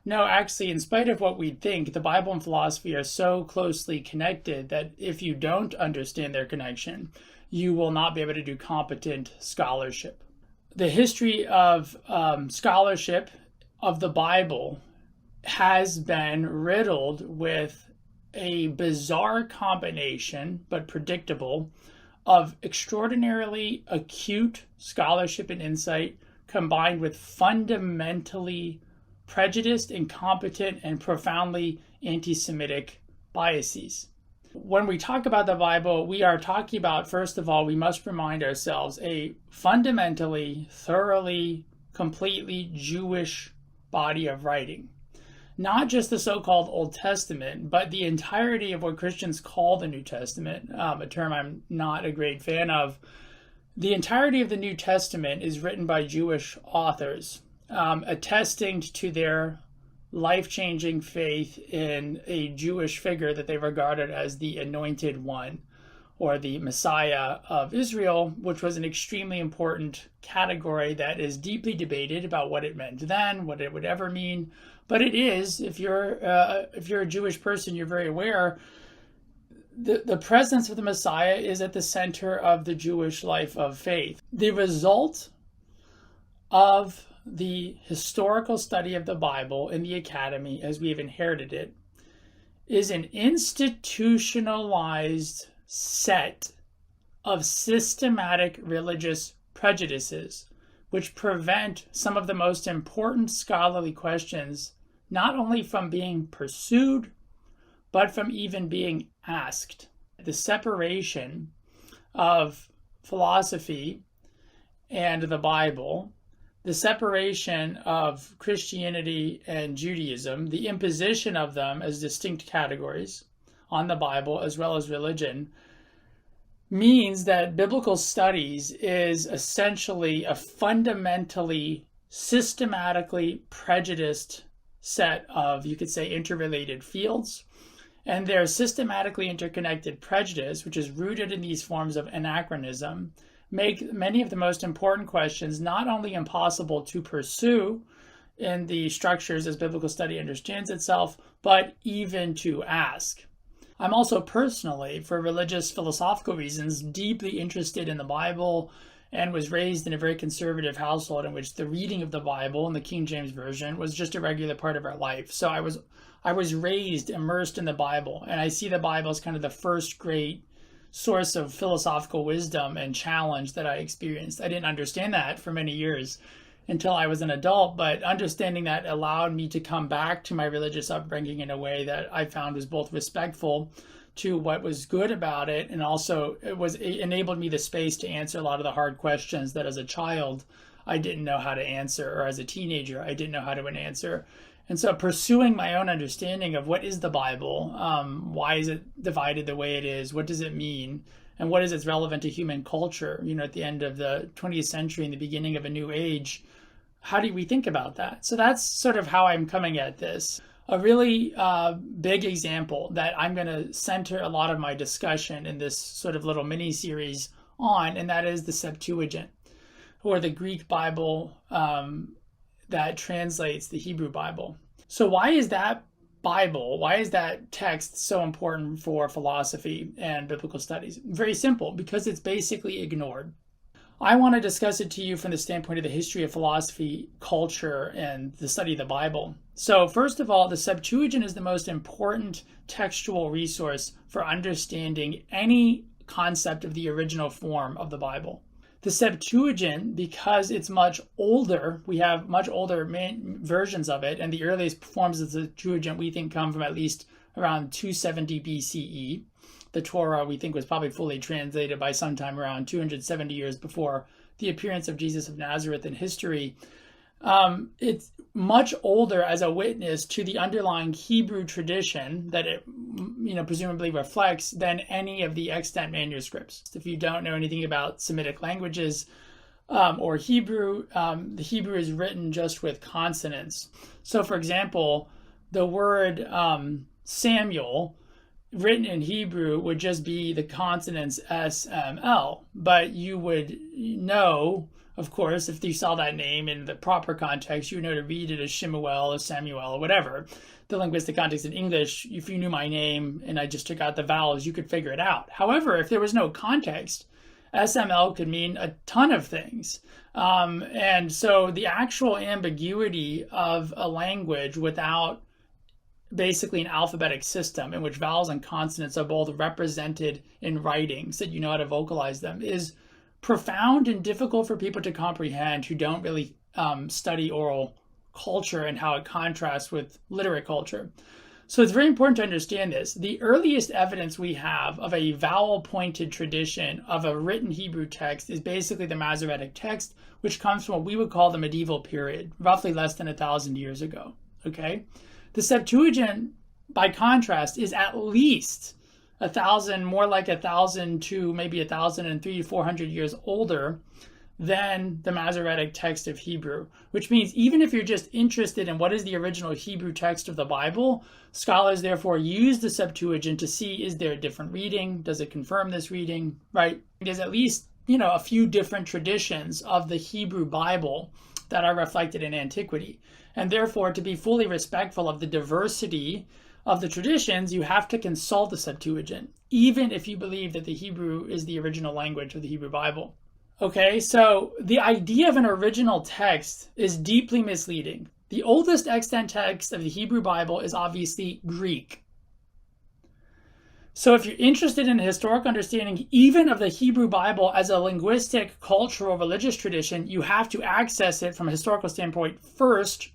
No, actually, in spite of what we think, the Bible and philosophy are so closely connected that if you don't understand their connection, you will not be able to do competent scholarship. The history of scholarship of the Bible has been riddled with a bizarre combination, but predictable, of extraordinarily acute scholarship and insight combined with fundamentally prejudiced, incompetent, and profoundly anti-Semitic biases. When we talk about the Bible, we are talking about, first of all, we must remind ourselves, a fundamentally, thoroughly, completely Jewish body of writing. Not just the so-called Old Testament, but the entirety of what Christians call the New Testament, a term I'm not a great fan of. The entirety of the New Testament is written by Jewish authors, attesting to their life-changing faith in a Jewish figure that they regarded as the Anointed One, or the Messiah of Israel, which was an extremely important category that is deeply debated about what it meant then, what it would ever mean. But it is, if you're a Jewish person, you're very aware, the presence of the Messiah is at the center of the Jewish life of faith. The result of the historical study of the Bible in the academy, as we have inherited it, is an institutionalized set of systematic religious prejudices which prevent some of the most important scholarly questions not only from being pursued, but from even being asked. The separation of philosophy and the Bible, the separation of Christianity and Judaism, the imposition of them as distinct categories on the Bible as well as religion, means that biblical studies is essentially a fundamentally, systematically prejudiced set of, you could say, interrelated fields. And their systematically interconnected prejudice, which is rooted in these forms of anachronism, make many of the most important questions not only impossible to pursue in the structures as biblical study understands itself, but even to ask. I'm also personally, for religious philosophical reasons, deeply interested in the Bible and was raised in a very conservative household in which the reading of the Bible in the King James Version was just a regular part of our life. So I was raised immersed in the Bible, and I see the Bible as kind of the first great source of philosophical wisdom and challenge that I experienced. I didn't understand that for many years until I was an adult, but understanding that allowed me to come back to my religious upbringing in a way that I found was both respectful to what was good about it, and also it enabled me the space to answer a lot of the hard questions that as a child I didn't know how to answer, or as a teenager I didn't know how to answer. And so pursuing my own understanding of what is the Bible, why is it divided the way it is, what does it mean, and what is its relevant to human culture, at the end of the 20th century and the beginning of a new age, how do we think about that? So that's sort of how I'm coming at this. A really big example that I'm going to center a lot of my discussion in this sort of little mini-series on, and that is the Septuagint, or the Greek Bible that translates the Hebrew Bible. So why is that text so important for philosophy and biblical studies? Very simple, because it's basically ignored. I want to discuss it to you from the standpoint of the history of philosophy, culture, and the study of the Bible. So first of all, the Septuagint is the most important textual resource for understanding any concept of the original form of the Bible. The Septuagint, because it's much older, we have much older versions of it, and the earliest forms of the Septuagint we think come from at least around 270 BCE. The Torah, we think, was probably fully translated by sometime around 270 years before the appearance of Jesus of Nazareth in history. It's much older as a witness to the underlying Hebrew tradition that it, presumably reflects than any of the extant manuscripts. If you don't know anything about Semitic languages or Hebrew, the Hebrew is written just with consonants. So, for example, the word Samuel, written in Hebrew, would just be the consonants S, M, L, but you would know, of course, if you saw that name in the proper context, you would know to read it as Shemuel or Samuel or whatever. The linguistic context in English, if you knew my name and I just took out the vowels, you could figure it out. However, if there was no context, SML could mean a ton of things. And so the actual ambiguity of a language without basically an alphabetic system in which vowels and consonants are both represented in writing so that you know how to vocalize them is profound and difficult for people to comprehend who don't really study oral culture and how it contrasts with literate culture. So it's very important to understand this. The earliest evidence we have of a vowel-pointed tradition of a written Hebrew text is basically the Masoretic text, which comes from what we would call the medieval period, roughly less than 1,000 years ago. Okay, the Septuagint, by contrast, is at least 1,000, more like 1,000 to maybe 1,003 to 400 years older than the Masoretic text of Hebrew, which means even if you're just interested in what is the original Hebrew text of the Bible, scholars therefore use the Septuagint to see, is there a different reading? Does it confirm this reading, right? There's at least, a few different traditions of the Hebrew Bible that are reflected in antiquity. And therefore, to be fully respectful of the diversity of the traditions, you have to consult the Septuagint, even if you believe that the Hebrew is the original language of the Hebrew Bible. Okay, so the idea of an original text is deeply misleading. The oldest extant text of the Hebrew Bible is obviously Greek. So if you're interested in a historic understanding even of the Hebrew Bible as a linguistic, cultural, religious tradition, you have to access it from a historical standpoint first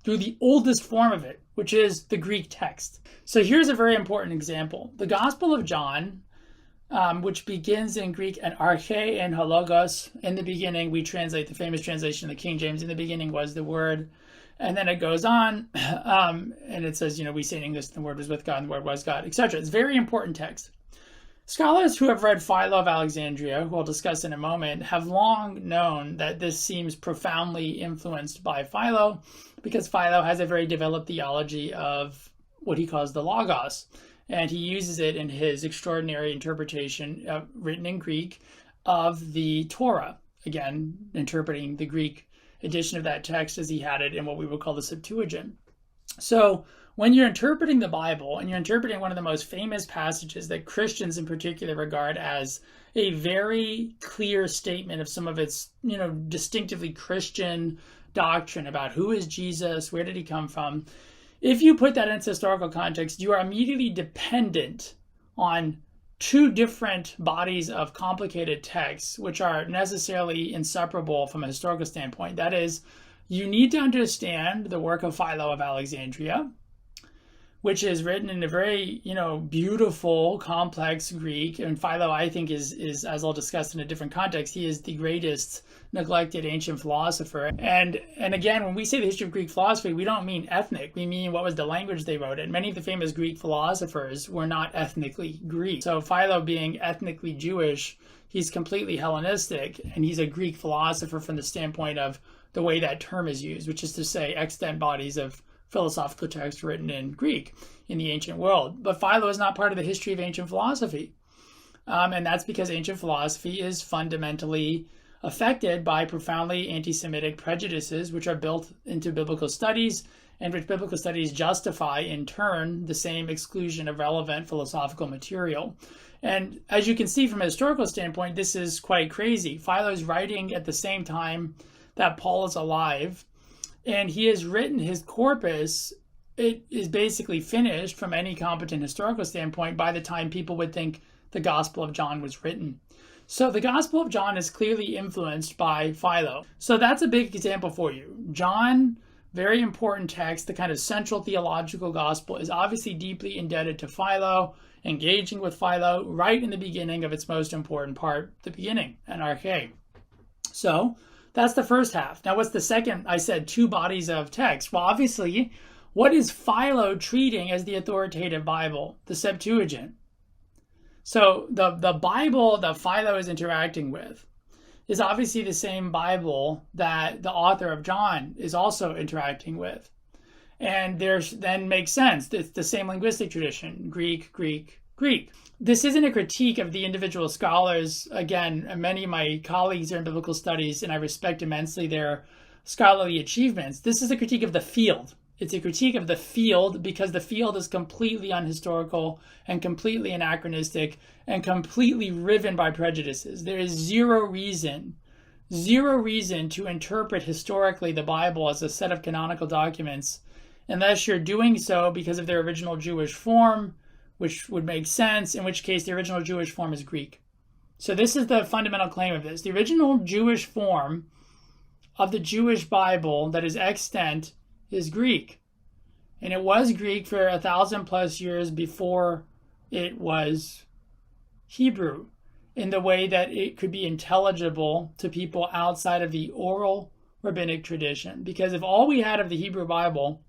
through the oldest form of it, which is the Greek text. So here's a very important example. The Gospel of John, which begins in Greek and arche and hologos. In the beginning, we translate the famous translation of the King James, in the beginning was the Word. And then it goes on, and it says, we say in English, the Word was with God, and the Word was God, etc. It's a very important text. Scholars who have read Philo of Alexandria, who we'll discuss in a moment, have long known that this seems profoundly influenced by Philo, because Philo has a very developed theology of what he calls the Logos. And he uses it in his extraordinary interpretation, written in Greek, of the Torah. Again, interpreting the Greek edition of that text as he had it in what we would call the Septuagint. So when you're interpreting the Bible, and you're interpreting one of the most famous passages that Christians in particular regard as a very clear statement of some of its, distinctively Christian doctrine about who is Jesus, where did he come from, if you put that into historical context, you are immediately dependent on two different bodies of complicated texts, which are necessarily inseparable from a historical standpoint. That is, you need to understand the work of Philo of Alexandria, which is written in a very, beautiful, complex Greek. And Philo, I think, is, as I'll discuss in a different context, he is the greatest neglected ancient philosopher. And again, when we say the history of Greek philosophy, we don't mean ethnic. We mean what was the language they wrote in. Many of the famous Greek philosophers were not ethnically Greek. So Philo, being ethnically Jewish, he's completely Hellenistic, and he's a Greek philosopher from the standpoint of the way that term is used, which is to say extant bodies of philosophical text written in Greek in the ancient world. But Philo is not part of the history of ancient philosophy. And that's because ancient philosophy is fundamentally affected by profoundly anti-Semitic prejudices, which are built into biblical studies, and which biblical studies justify, in turn, the same exclusion of relevant philosophical material. And as you can see from a historical standpoint, this is quite crazy. Philo is writing at the same time that Paul is alive, and he has written his corpus. It is basically finished from any competent historical standpoint by the time people would think the Gospel of John was written. So the Gospel of John is clearly influenced by Philo. So that's a big example for you. John, very important text, the kind of central theological gospel, is obviously deeply indebted to Philo, engaging with Philo right in the beginning of its most important part, the beginning, an arche. So that's the first half. Now, what's the second? I said two bodies of text. Well, obviously, what is Philo treating as the authoritative Bible? The Septuagint. So the Bible that Philo is interacting with is obviously the same Bible that the author of John is also interacting with. And then makes sense. It's the same linguistic tradition, Greek, Greek. This isn't a critique of the individual scholars. Again, many of my colleagues are in biblical studies, and I respect immensely their scholarly achievements. This is a critique of the field. It's a critique of the field because the field is completely unhistorical and completely anachronistic and completely riven by prejudices. There is zero reason to interpret historically the Bible as a set of canonical documents unless you're doing so because of their original Jewish form, which would make sense, in which case the original Jewish form is Greek. So this is the fundamental claim of this. The original Jewish form of the Jewish Bible that is extant is Greek. And it was Greek for 1,000+ years before it was Hebrew, in the way that it could be intelligible to people outside of the oral rabbinic tradition. Because if all we had of the Hebrew Bible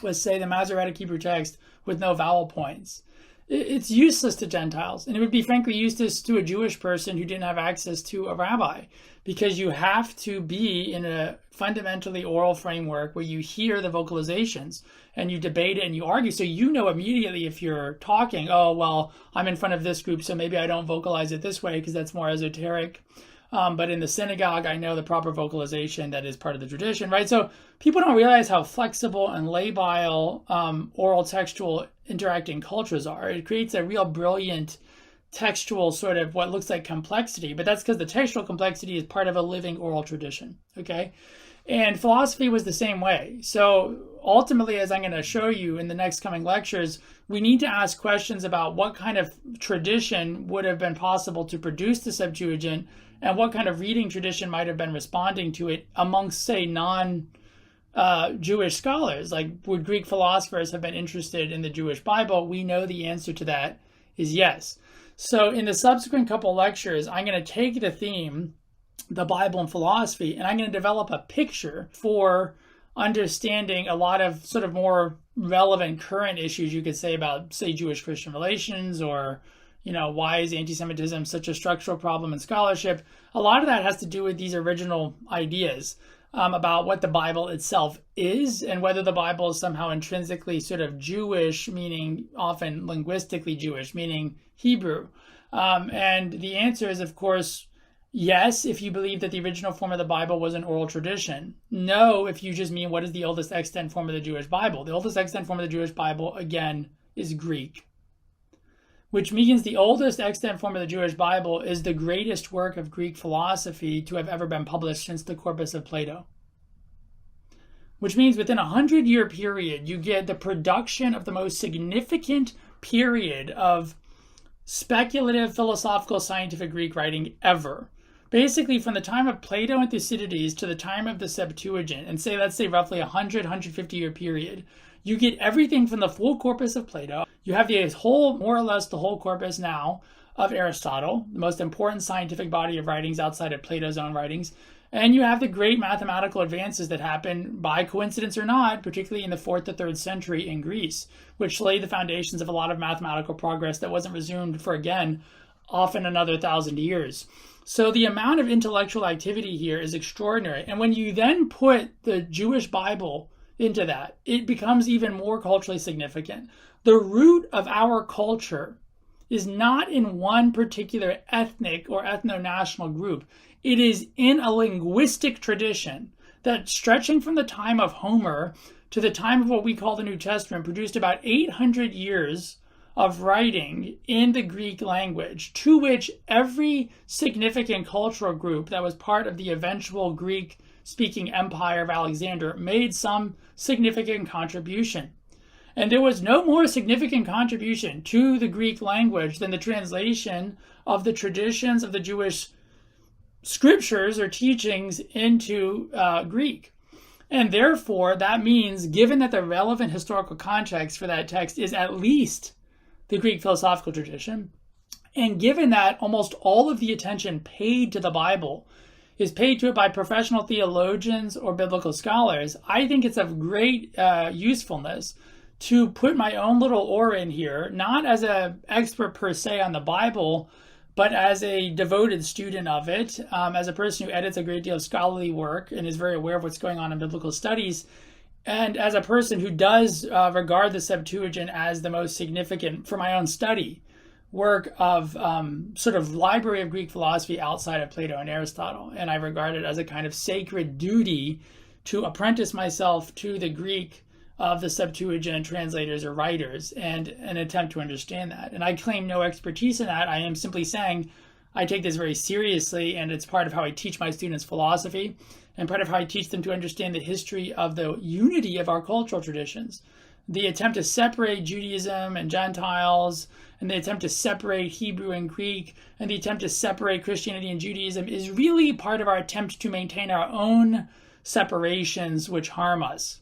was, say, the Masoretic Hebrew text with no vowel points, it's useless to Gentiles. And it would be frankly useless to a Jewish person who didn't have access to a rabbi, because you have to be in a fundamentally oral framework where you hear the vocalizations and you debate it and you argue. So you know immediately if you're talking, oh, well, I'm in front of this group, so maybe I don't vocalize it this way because that's more esoteric. But in the synagogue, I know the proper vocalization that is part of the tradition, right? So people don't realize how flexible and labile oral textual interacting cultures are. It creates a real brilliant textual sort of what looks like complexity, but that's because the textual complexity is part of a living oral tradition, okay? And philosophy was the same way. So ultimately, as I'm going to show you in the next coming lectures, we need to ask questions about what kind of tradition would have been possible to produce the Septuagint and what kind of reading tradition might have been responding to it amongst, say, non-Jewish scholars. Like, would Greek philosophers have been interested in the Jewish Bible? We know the answer to that is yes. So in the subsequent couple lectures, I'm going to take the theme, the Bible and philosophy, and I'm going to develop a picture for understanding a lot of sort of more relevant current issues you could say about, say, Jewish-Christian relations, or, you know, why is anti-Semitism such a structural problem in scholarship? A lot of that has to do with these original ideas about what the Bible itself is and whether the Bible is somehow intrinsically sort of Jewish, meaning often linguistically Jewish, meaning Hebrew. And the answer is, of course, yes, if you believe that the original form of the Bible was an oral tradition. No, if you just mean what is the oldest extant form of the Jewish Bible. The oldest extant form of the Jewish Bible, again, is Greek, which means the oldest extant form of the Jewish Bible is the greatest work of Greek philosophy to have ever been published since the corpus of Plato. Which means within a 100-year period, you get the production of the most significant period of speculative, philosophical, scientific Greek writing ever. Basically, from the time of Plato and Thucydides to the time of the Septuagint, and let's say roughly 150-year period, you get everything from the full corpus of Plato. You have the whole, more or less the whole corpus now of Aristotle, the most important scientific body of writings outside of Plato's own writings. And you have the great mathematical advances that happen, by coincidence or not, particularly in the 4th to 3rd century in Greece, which laid the foundations of a lot of mathematical progress that wasn't resumed for, again, often another 1,000 years. So the amount of intellectual activity here is extraordinary. And when you then put the Jewish Bible into that, it becomes even more culturally significant. The root of our culture is not in one particular ethnic or ethno-national group. It is in a linguistic tradition that, stretching from the time of Homer to the time of what we call the New Testament, produced about 800 years of writing in the Greek language, to which every significant cultural group that was part of the eventual Greek-speaking empire of Alexander made some significant contribution. And there was no more significant contribution to the Greek language than the translation of the traditions of the Jewish scriptures or teachings into Greek. And therefore, that means, given that the relevant historical context for that text is at least the Greek philosophical tradition, and given that almost all of the attention paid to the Bible is paid to it by professional theologians or biblical scholars, I think it's of great usefulness to put my own little aura in here, not as an expert per se on the Bible, but as a devoted student of it, as a person who edits a great deal of scholarly work and is very aware of what's going on in biblical studies, and as a person who does regard the Septuagint as the most significant for my own study. work of sort of library of Greek philosophy outside of Plato and Aristotle. And I regard it as a kind of sacred duty to apprentice myself to the Greek of the Septuagint translators or writers and an attempt to understand that. And I claim no expertise in that. I am simply saying I take this very seriously, and it's part of how I teach my students philosophy and part of how I teach them to understand the history of the unity of our cultural traditions. The attempt to separate Judaism and Gentiles, and the attempt to separate Hebrew and Greek, and the attempt to separate Christianity and Judaism is really part of our attempt to maintain our own separations which harm us.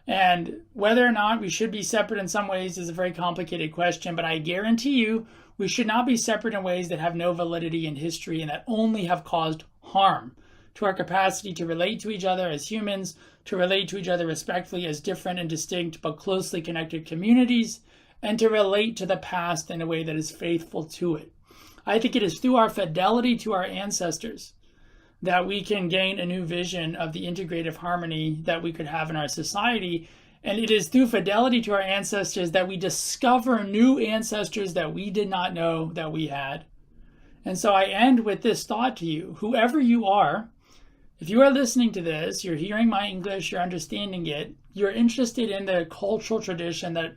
And whether or not we should be separate in some ways is a very complicated question, but I guarantee you we should not be separate in ways that have no validity in history and that only have caused harm to our capacity to relate to each other as humans, to relate to each other respectfully as different and distinct but closely connected communities, and to relate to the past in a way that is faithful to it. I think it is through our fidelity to our ancestors that we can gain a new vision of the integrative harmony that we could have in our society. And it is through fidelity to our ancestors that we discover new ancestors that we did not know that we had. And so I end with this thought to you. Whoever you are, if you are listening to this, you're hearing my English, you're understanding it, you're interested in the cultural tradition that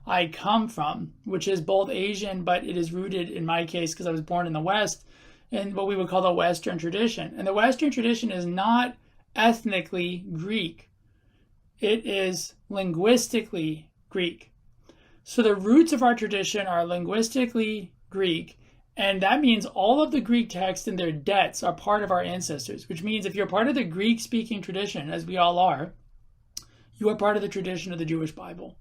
I come from, which is both Asian, but it is rooted, in my case, because I was born in the West, in what we would call the Western tradition. And the Western tradition is not ethnically Greek. It is linguistically Greek. So the roots of our tradition are linguistically Greek, and that means all of the Greek texts and their debts are part of our ancestors, which means if you're part of the Greek-speaking tradition, as we all are, you are part of the tradition of the Jewish Bible.